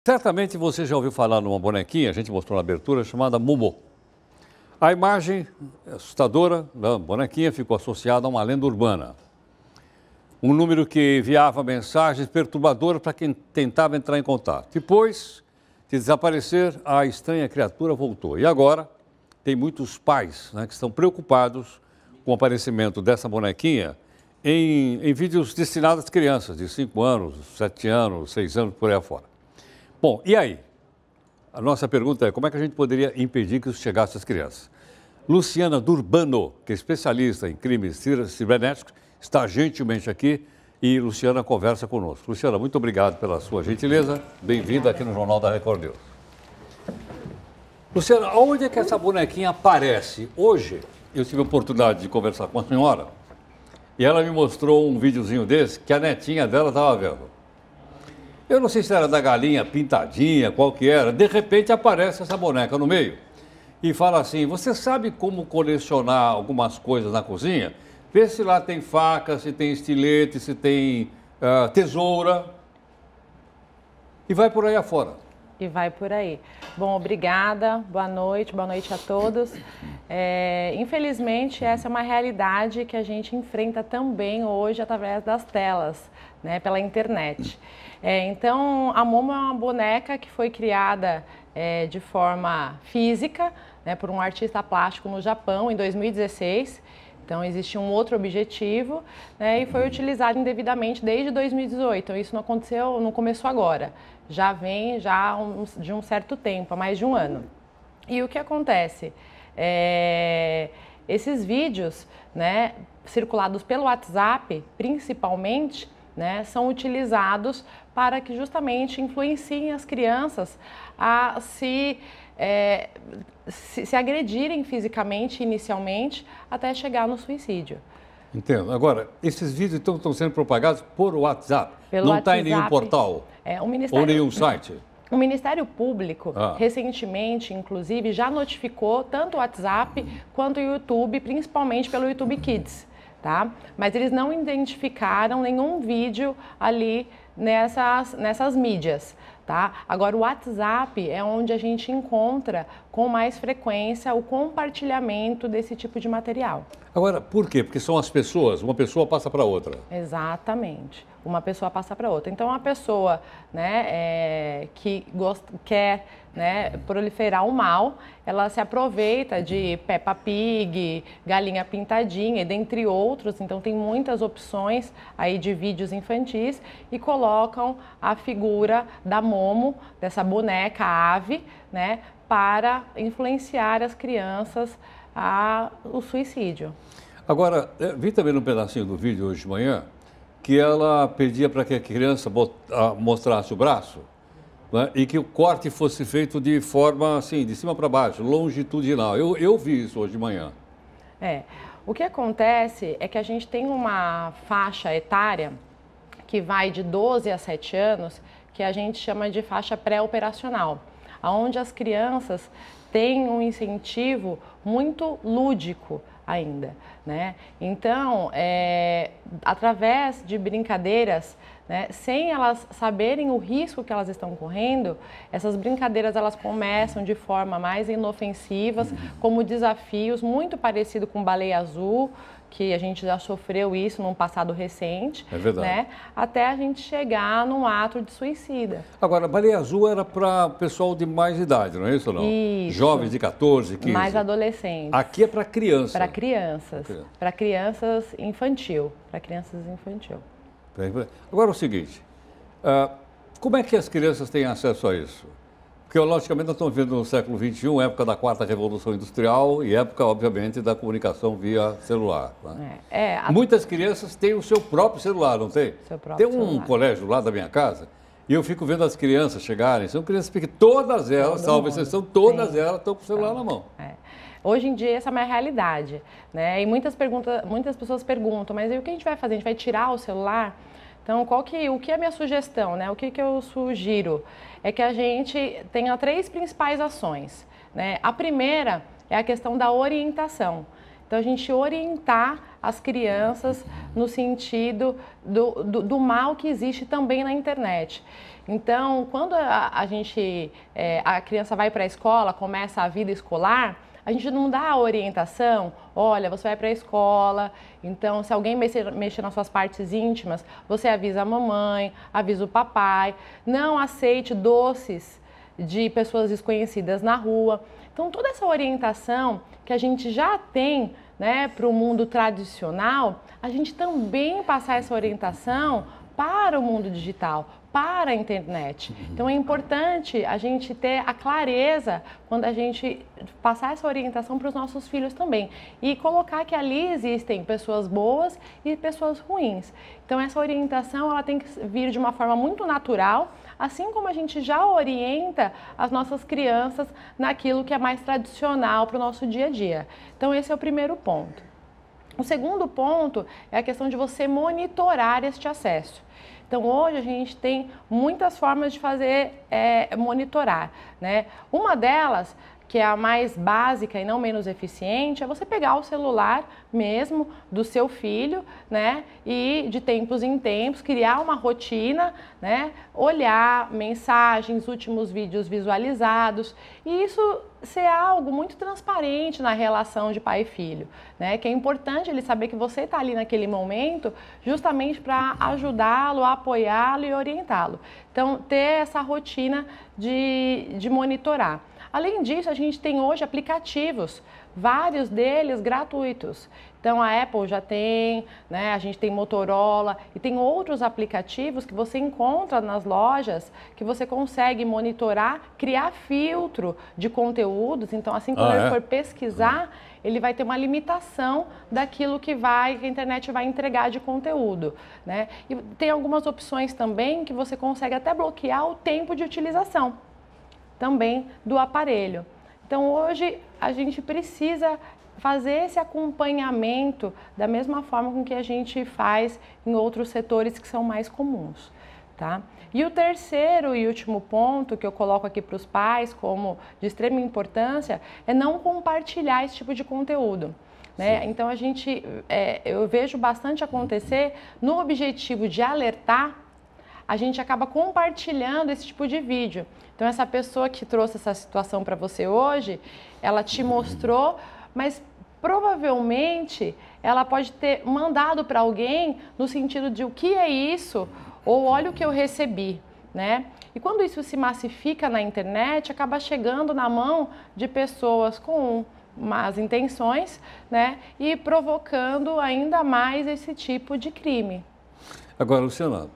Certamente você já ouviu falar numa bonequinha, a gente mostrou na abertura, chamada Momo. A imagem assustadora da bonequinha ficou associada a uma lenda urbana. Um número que enviava mensagens perturbadoras para quem tentava entrar em contato. Depois de desaparecer, a estranha criatura voltou. E agora, tem muitos pais, que estão preocupados com o aparecimento dessa bonequinha em vídeos destinados às crianças de 5 anos, 7 anos, 6 anos, por aí afora. Bom, e aí? A nossa pergunta é como é que a gente poderia impedir que isso chegasse às crianças? Luciana Durbano, que é especialista em crimes cibernéticos, está gentilmente aqui e Luciana conversa conosco. Luciana, muito obrigado pela sua gentileza. Bem-vinda aqui no Jornal da Record News. Luciana, onde é que essa bonequinha aparece? Hoje, eu tive a oportunidade de conversar com a senhora e ela me mostrou um videozinho desse que a netinha dela estava vendo. Eu não sei se era da galinha pintadinha, qual que era. De repente aparece essa boneca no meio e fala assim, você sabe como colecionar algumas coisas na cozinha? Vê se lá tem faca, se tem estilete, se tem tesoura. E vai por aí afora. E vai por aí. Bom, obrigada, boa noite a todos. Infelizmente, essa é uma realidade que a gente enfrenta também hoje através das telas, pela internet. Então, a Momo é uma boneca que foi criada de forma física, por um artista plástico no Japão, em 2016. Então, existe um outro objetivo, e foi utilizado indevidamente desde 2018. Então, isso não começou agora. Já vem de um certo tempo, há mais de um ano. E o que acontece? Esses vídeos, circulados pelo WhatsApp, principalmente, são utilizados para que justamente influenciem as crianças a se agredirem fisicamente, inicialmente, até chegar no suicídio. Entendo. Agora, esses vídeos então estão sendo propagados por WhatsApp? Não está em nenhum portal? Ou nenhum site? O Ministério Público, recentemente, inclusive, já notificou tanto o WhatsApp quanto o YouTube, principalmente pelo YouTube Kids. Tá? Mas eles não identificaram nenhum vídeo ali nessas mídias. Tá? Agora, o WhatsApp é onde a gente encontra com mais frequência o compartilhamento desse tipo de material. Agora, por quê? Porque são as pessoas, uma pessoa passa para outra. Exatamente, uma pessoa passa para outra. Então, a pessoa que quer proliferar o mal, ela se aproveita de Peppa Pig, Galinha Pintadinha, dentre outros. Então, tem muitas opções aí de vídeos infantis e colocam a figura da Momo, dessa boneca ave, para influenciar as crianças ao suicídio. Agora, vi também num pedacinho do vídeo hoje de manhã que ela pedia para que a criança mostrasse o braço, e que o corte fosse feito de forma assim, de cima para baixo, longitudinal. Eu vi isso hoje de manhã. O que acontece é que a gente tem uma faixa etária que vai de 12 a 7 anos, que a gente chama de faixa pré-operacional, onde as crianças têm um incentivo muito lúdico ainda, Então, através de brincadeiras, sem elas saberem o risco que elas estão correndo, essas brincadeiras elas começam de forma mais inofensivas, como desafios muito parecido com Baleia Azul, que a gente já sofreu isso num passado recente, até a gente chegar num ato de suicida. Agora, Baleia Azul era para pessoal de mais idade, não é isso ou não? Isso. Jovens de 14, 15. Mais adolescentes. Aqui é para criança. Para crianças. Para crianças infantil. Para crianças infantil. Agora é o seguinte, como é que as crianças têm acesso a isso? Porque, logicamente, nós estamos vivendo no século XXI, época da 4ª Revolução Industrial e época, obviamente, da comunicação via celular. Muitas crianças têm o seu próprio celular, não tem? Tem um colégio lá da minha casa e eu fico vendo as crianças chegarem. São crianças pequenas, todas elas, salvo exceção, todas elas estão com o celular na mão. Hoje em dia, essa é uma realidade. E muitas pessoas perguntam, mas e o que a gente vai fazer? A gente vai tirar o celular? Então, o que é a minha sugestão? O que eu sugiro? É que a gente tenha 3 principais ações. A primeira é a questão da orientação. Então, a gente orientar as crianças no sentido do mal que existe também na internet. Então, quando a criança vai para a escola, começa a vida escolar, a gente não dá a orientação, olha, você vai para a escola, então se alguém mexer nas suas partes íntimas, você avisa a mamãe, avisa o papai, não aceite doces de pessoas desconhecidas na rua. Então toda essa orientação que a gente já tem, né, para o mundo tradicional, a gente também passar essa orientação para o mundo digital, para a internet. Então é importante a gente ter a clareza quando a gente passar essa orientação para os nossos filhos também e colocar que ali existem pessoas boas e pessoas ruins. Então essa orientação ela tem que vir de uma forma muito natural, assim como a gente já orienta as nossas crianças naquilo que é mais tradicional para o nosso dia a dia. Então esse é o primeiro ponto. O segundo ponto é a questão de você monitorar este acesso. Então, hoje a gente tem muitas formas de fazer monitorar, né? Uma delas, que é a mais básica e não menos eficiente, é você pegar o celular mesmo do seu filho, né? E de tempos em tempos criar uma rotina, né? Olhar mensagens, últimos vídeos visualizados, e isso ser algo muito transparente na relação de pai e filho, né? Que é importante ele saber que você está ali naquele momento justamente para ajudá-lo, apoiá-lo e orientá-lo. Então, ter essa rotina de monitorar. Além disso, a gente tem hoje aplicativos, vários deles gratuitos. Então, a Apple já tem, né? A gente tem Motorola e tem outros aplicativos que você encontra nas lojas que você consegue monitorar, criar filtro de conteúdos. Então, assim, quando ele for pesquisar, ele vai ter uma limitação daquilo que a internet vai entregar de conteúdo, né? E tem algumas opções também que você consegue até bloquear o tempo de utilização também do aparelho. Então hoje a gente precisa fazer esse acompanhamento da mesma forma com que a gente faz em outros setores que são mais comuns, tá? E o terceiro e último ponto que eu coloco aqui para os pais como de extrema importância é não compartilhar esse tipo de conteúdo, né? Então eu vejo bastante acontecer no objetivo de alertar, a gente acaba compartilhando esse tipo de vídeo. Então, essa pessoa que trouxe essa situação para você hoje, ela te mostrou, mas provavelmente ela pode ter mandado para alguém no sentido de o que é isso, ou olha o que eu recebi, né? E quando isso se massifica na internet, acaba chegando na mão de pessoas com más intenções, né? E provocando ainda mais esse tipo de crime. Agora, Luciana,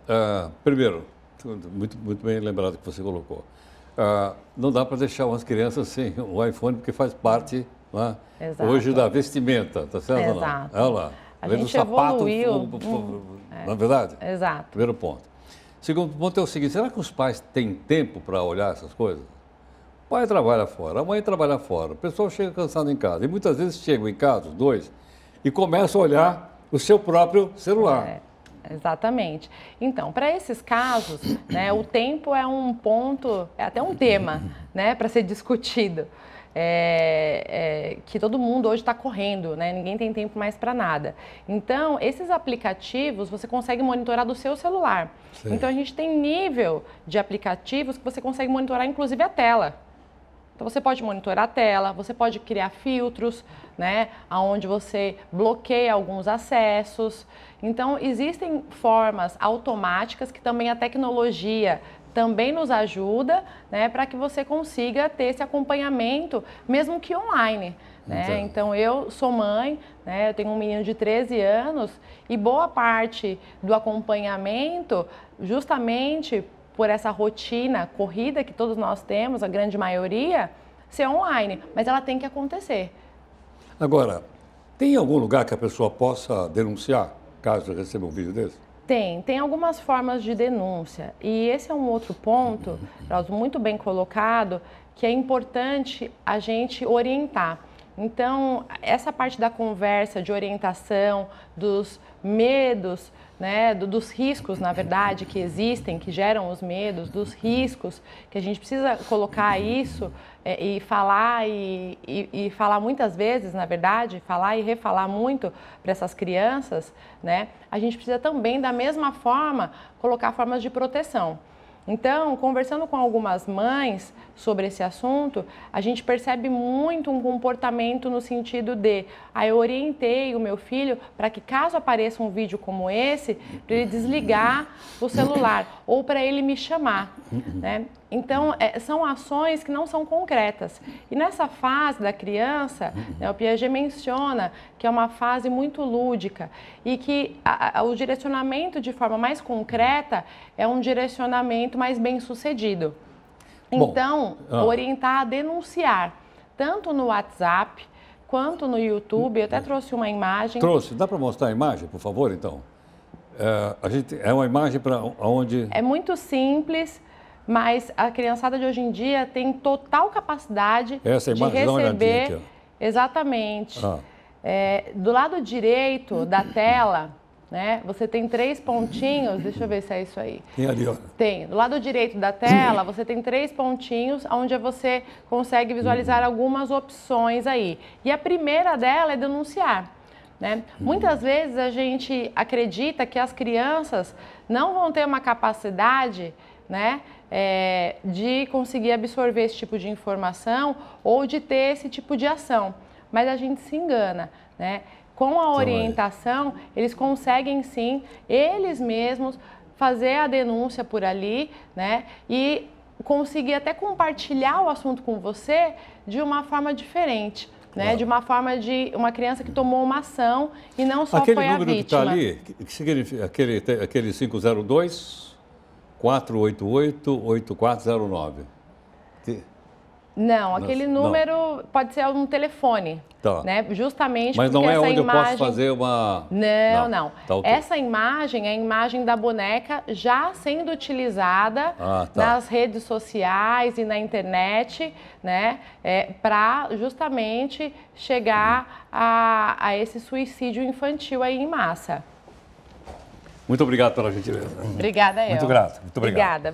primeiro, muito bem lembrado que você colocou, não dá para deixar umas crianças sem o iPhone, porque faz parte, né, hoje da vestimenta, tá certo? Exato. Olha lá, a além do gente sapato, evoluiu. não é verdade? Exato. Primeiro ponto. Segundo ponto é o seguinte, será que os pais têm tempo para olhar essas coisas? O pai trabalha fora, a mãe trabalha fora, o pessoal chega cansado em casa, e muitas vezes chegam em casa, os dois, e começam a olhar o seu próprio celular. Exatamente. Então, para esses casos, né, o tempo é um ponto, é até um tema, né, para ser discutido. Que todo mundo hoje está correndo, né? Ninguém tem tempo mais para nada. Então, esses aplicativos você consegue monitorar do seu celular. Sim. Então, a gente tem nível de aplicativos que você consegue monitorar, inclusive, a tela. Então, você pode monitorar a tela, você pode criar filtros, né, onde você bloqueia alguns acessos. Então, existem formas automáticas que também a tecnologia também nos ajuda, né, para que você consiga ter esse acompanhamento, mesmo que online, né? Então, eu sou mãe, né, eu tenho um menino de 13 anos e boa parte do acompanhamento, justamente por essa rotina corrida que todos nós temos, a grande maioria, ser online, mas ela tem que acontecer. Agora, tem algum lugar que a pessoa possa denunciar, caso receba um vídeo desse? Tem algumas formas de denúncia e esse é um outro ponto, muito bem colocado, que é importante a gente orientar. Então, essa parte da conversa, de orientação, dos medos, né, dos riscos, na verdade, que existem, que geram os medos, dos riscos, que a gente precisa colocar isso e falar e falar muitas vezes, na verdade, falar e refalar muito para essas crianças, né? A gente precisa também, da mesma forma, colocar formas de proteção. Então, conversando com algumas mães sobre esse assunto, a gente percebe muito um comportamento no sentido de, eu orientei o meu filho para que caso apareça um vídeo como esse, para ele desligar o celular ou para ele me chamar, né? Então, são ações que não são concretas. E nessa fase da criança, né, o Piaget menciona que é uma fase muito lúdica e que o direcionamento de forma mais concreta é um direcionamento mais bem sucedido. Então, orientar a denunciar, tanto no WhatsApp quanto no YouTube. Eu até trouxe uma imagem. Trouxe. Dá para mostrar a imagem, por favor, então? É uma imagem para onde... É muito simples, mas a criançada de hoje em dia tem total capacidade de receber... Aqui, exatamente. Do lado direito da tela, né, você tem 3 pontinhos, deixa eu ver se é isso aí. Tem ali, ó. Tem. Do lado direito da tela, você tem 3 pontinhos, onde você consegue visualizar algumas opções aí. E a primeira dela é denunciar. Né? Muitas vezes a gente acredita que as crianças não vão ter uma capacidade, né, de conseguir absorver esse tipo de informação ou de ter esse tipo de ação. Mas a gente se engana, né? Com a orientação, eles conseguem sim, eles mesmos, fazer a denúncia por ali, né? E conseguir até compartilhar o assunto com você de uma forma diferente, né? De uma forma de uma criança que tomou uma ação e não só foi a vítima. Aquele número que está ali, que significa aquele 502 488 8409? Não, aquele número pode ser um telefone, né? Justamente mas porque não é essa onde imagem... eu posso fazer uma... Não. Tá, okay. Essa imagem é a imagem da boneca já sendo utilizada nas redes sociais e na internet, né? Para justamente chegar a esse suicídio infantil aí em massa. Muito obrigado pela gentileza. Obrigada, eu. Muito grato. Muito obrigado. Obrigada.